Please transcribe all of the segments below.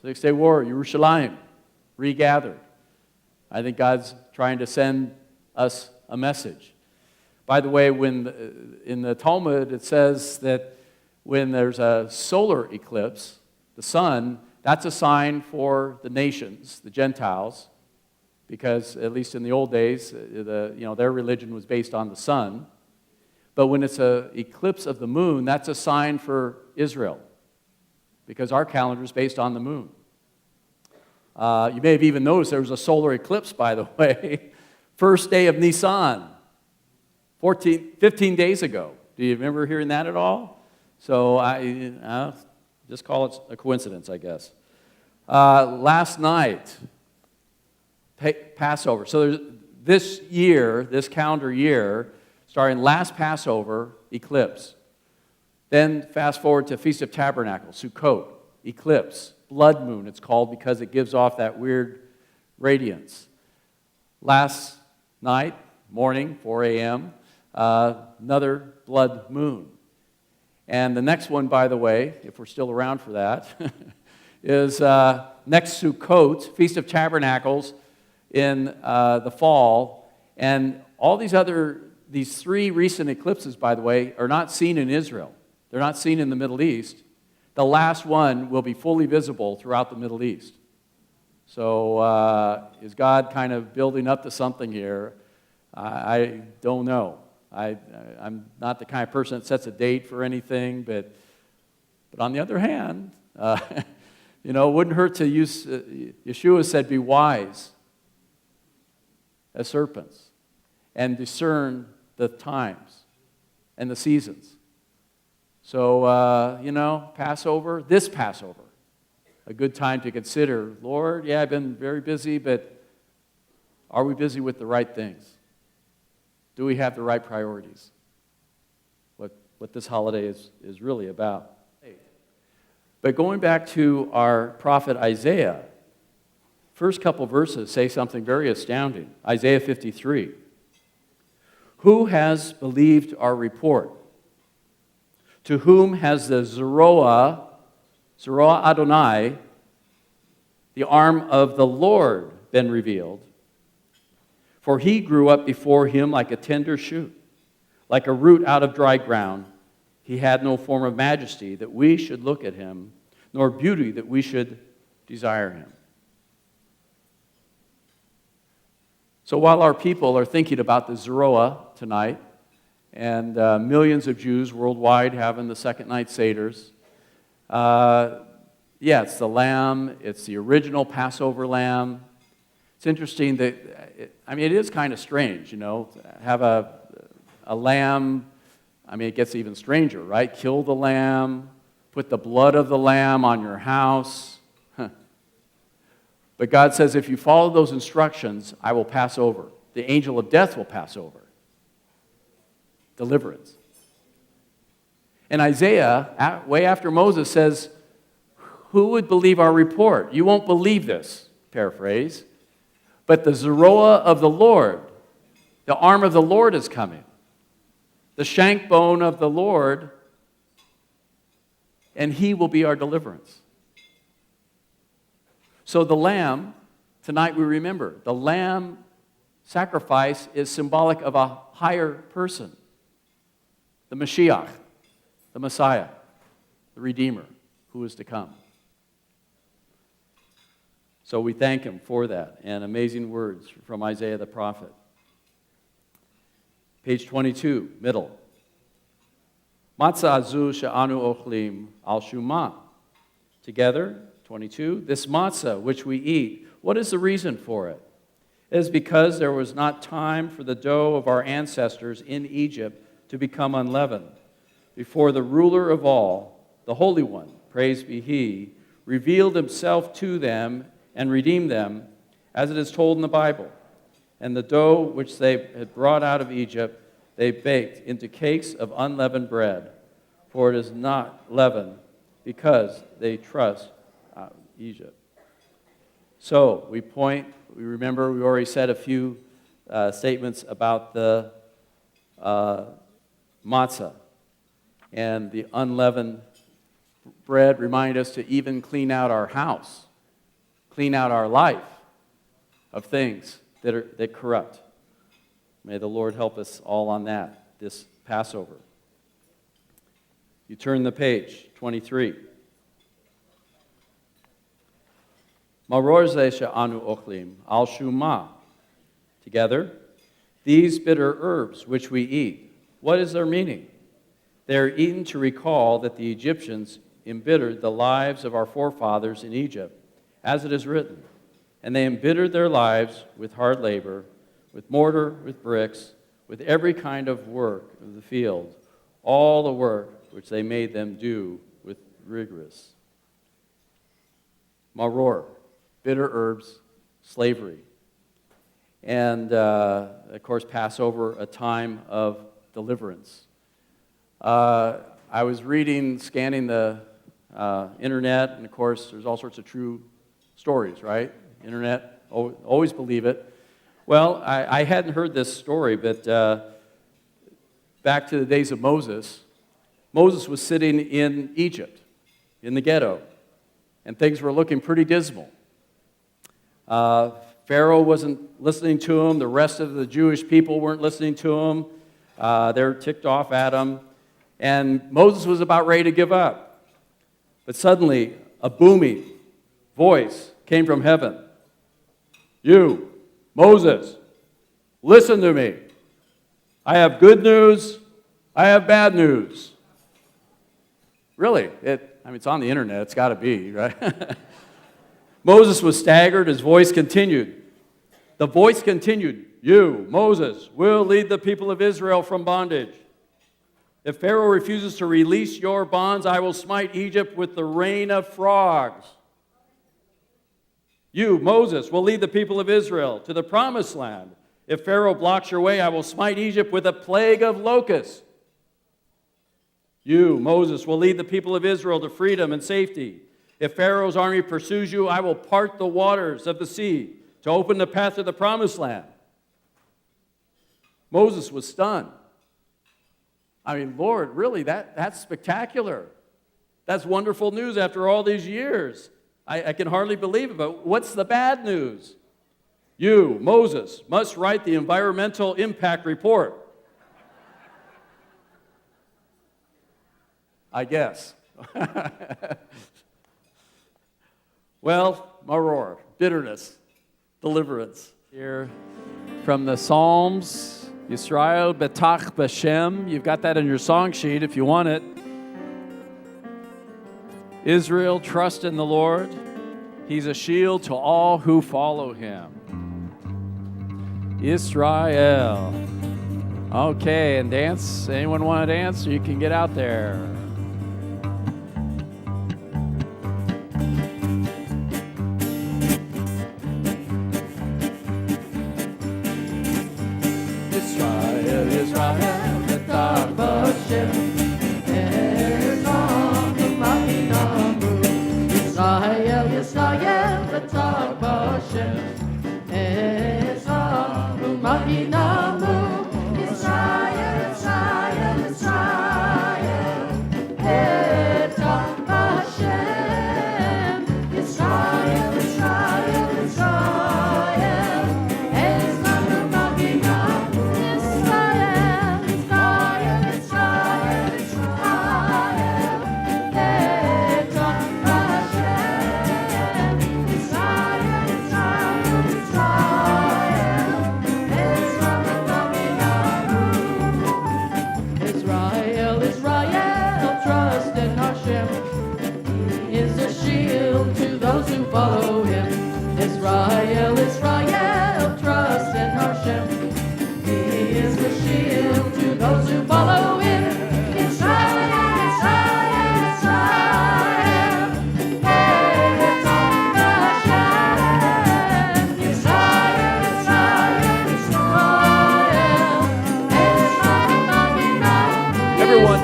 Six-day war, Yerushalayim, regathered. I think God's trying to send us a message. By the way, in the Talmud, it says that when there's a solar eclipse, the sun, that's a sign for the nations, the Gentiles, because at least in the old days, their religion was based on the sun. But when it's an eclipse of the moon, that's a sign for Israel, because our calendar is based on the moon. You may have even noticed there was a solar eclipse, by the way, first day of Nisan, 15 days ago. Do you remember hearing that at all? So I just call it a coincidence, I guess. Last night, Passover. So this year, this calendar year, starting last Passover, eclipse. Then fast forward to Feast of Tabernacles, Sukkot, eclipse. Blood moon, it's called because it gives off that weird radiance. Last night, morning, 4 a.m., another blood moon. And the next one, by the way, if we're still around for that, is next Sukkot, Feast of Tabernacles in the fall. And all these three recent eclipses, by the way, are not seen in Israel. They're not seen in the Middle East. The last one will be fully visible throughout the Middle East. So is God kind of building up to something here? I don't know. I'm not the kind of person that sets a date for anything, but on the other hand, it wouldn't hurt to use, Yeshua said, be wise as serpents and discern the times and the seasons. So, this Passover, a good time to consider, Lord, I've been very busy, but are we busy with the right things? Do we have the right priorities? What this holiday is really about. But going back to our prophet Isaiah, first couple verses say something very astounding. Isaiah 53. Who has believed our report? To whom has the Zeroah Adonai, the arm of the Lord, been revealed? For he grew up before him like a tender shoot, like a root out of dry ground. He had no form of majesty that we should look at him, nor beauty that we should desire him. So while our people are thinking about the Zeroah tonight, and millions of Jews worldwide having the second night Seders, it's the lamb, it's the original Passover lamb. It's interesting that, it is kind of strange, have a lamb. It gets even stranger, right? Kill the lamb, put the blood of the lamb on your house. But God says, if you follow those instructions, I will pass over. The angel of death will pass over. Deliverance. And Isaiah, way after Moses, says, who would believe our report? You won't believe this, paraphrase. But the Zeroah of the Lord, the arm of the Lord is coming. The shank bone of the Lord, and he will be our deliverance. So the lamb, tonight we remember, the lamb sacrifice is symbolic of a higher person. The Mashiach, the Messiah, the Redeemer, who is to come. So we thank him for that, and amazing words from Isaiah the prophet. Page 22, middle. Matzah azu she'anu ochlim al shuma. Together, 22, this matzah which we eat, what is the reason for it? It is because there was not time for the dough of our ancestors in Egypt to become unleavened. Before the ruler of all, the Holy One, praised be he, revealed himself to them and redeemed them, as it is told in the Bible. And the dough which they had brought out of Egypt, they baked into cakes of unleavened bread, for it is not leavened, because they trust Egypt. So we remember we already said a few statements about the matzah and the unleavened bread. Remind us to even clean out our house clean out our life of things that corrupt. May the Lord help us all on that this Passover. You turn the page, 23. Maror ze she'anu ochlim al shuma. Together, these bitter herbs which we eat. What is their meaning? They are eaten to recall that the Egyptians embittered the lives of our forefathers in Egypt, as it is written. And they embittered their lives with hard labor, with mortar, with bricks, with every kind of work of the field, all the work which they made them do with rigorous. Maror, bitter herbs, slavery. And, of course, Passover, a time of deliverance. I was scanning the internet, and, of course, there's all sorts of true stories, right? Internet, always believe it. Well, I hadn't heard this story, but back to the days of Moses, Moses was sitting in Egypt, in the ghetto, and things were looking pretty dismal. Pharaoh wasn't listening to him. The rest of the Jewish people weren't listening to him. They were ticked off at him. And Moses was about ready to give up. But suddenly, a booming voice came from heaven. You, Moses, listen to me. I have good news. I have bad news. Really, it's on the internet. It's got to be, right? Moses was staggered. His voice continued. The voice continued. You, Moses, will lead the people of Israel from bondage. If Pharaoh refuses to release your bonds, I will smite Egypt with the rain of frogs. You, Moses, will lead the people of Israel to the promised land. If Pharaoh blocks your way, I will smite Egypt with a plague of locusts. You, Moses, will lead the people of Israel to freedom and safety. If Pharaoh's army pursues you, I will part the waters of the sea to open the path to the promised land. Moses was stunned. I mean, Lord, really, that's spectacular. That's wonderful news after all these years. I can hardly believe it, but what's the bad news? You, Moses, must write the environmental impact report. I guess. Well, maror, bitterness, deliverance. Here from the Psalms, Yisrael betach b'Shem. You've got that in your song sheet if you want it. Israel, trust in the Lord. He's a shield to all who follow him. Israel. Okay, and dance. Anyone want to dance? You can get out there.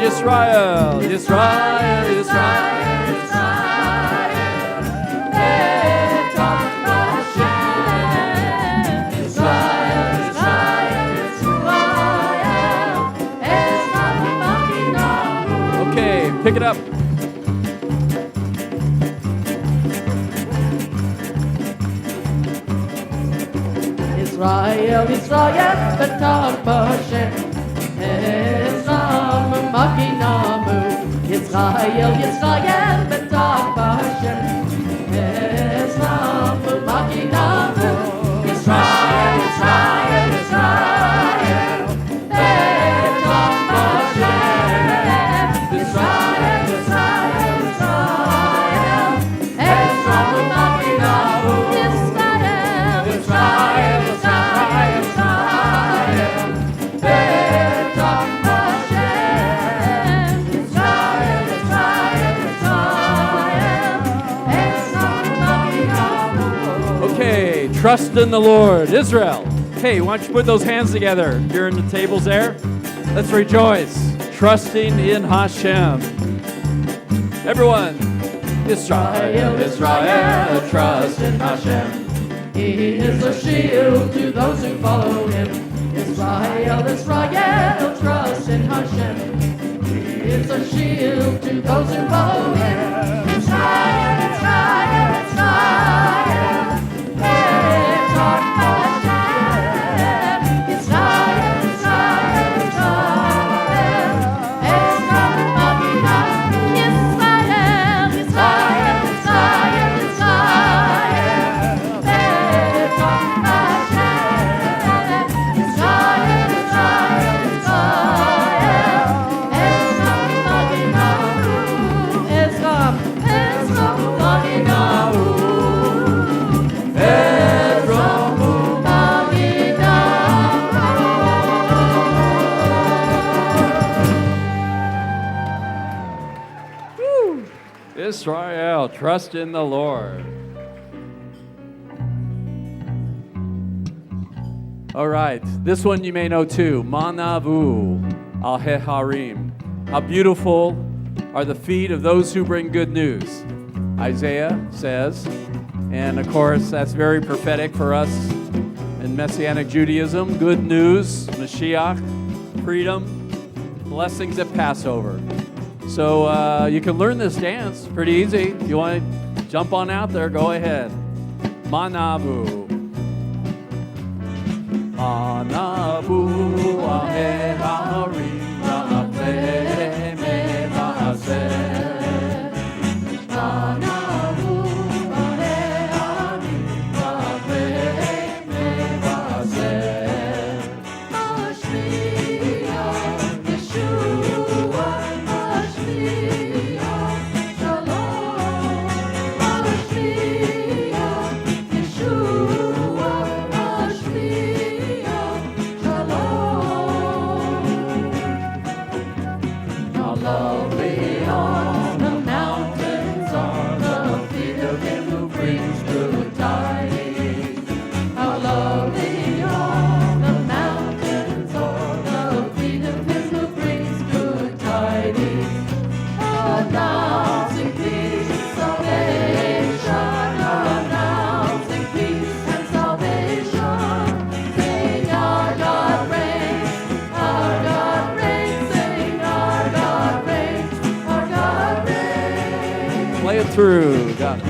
Israel, Israel, Israel, Israel, Betach Hashem, Israel, Israel, Israel, okay, pick it up. Israel, Israel, betach b'Hashem. Ezra makinamu. Israel, Israel, betach b'Hashem. Ezra makinamu. Israel, Israel, Israel, betach b'Hashem. Israel, Israel, Israel, Ezra makinamu. Israel, Israel, Israel, Israel, betach b'Hashem. Israel, Israel, Israel, Ezra makinamu. Okay, trust in the Lord. Israel. Hey, why don't you put those hands together during the tables there? Let's rejoice. Trusting in Hashem. Everyone. Israel, Israel, trust in Hashem. He is a shield to those who follow him. Israel, Israel, trust in Hashem. He is a shield to those who follow him. Israel, Israel, Israel, betach b'Hashem. Israel, Israel, Israel, Ezra makinamu. Israel, Israel, Israel, Israel, betach b'Hashem. Israel, Israel, Israel, Ezra makinamu. Ezra makinamu. Ezra makinamu. Israel, trust in the Lord. All right, this one you may know too. Manavu al Heharim. How beautiful are the feet of those who bring good news. Isaiah says, and of course that's very prophetic for us in Messianic Judaism. Good news, Mashiach, freedom, blessings at Passover. So you can learn this dance pretty easy. If you want to jump on out there, go ahead. Manavu. Manavu aheharim ra'afeh mevaseh. Manavu aheharim ra'afeh mevaseh. Mashiach, Yeshua, Mashiach, Shalom. Mashiach, Yeshua, Mashiach, Shalom. How lovely on the mountains are the feet of him who brings good tidings. How lovely on the mountains are the feet of him who brings good tidings. Announcing peace and salvation, announcing peace and salvation. Sing our God reigns, our God reigns. Sing our God reigns, our God reigns. Play it through. Got it.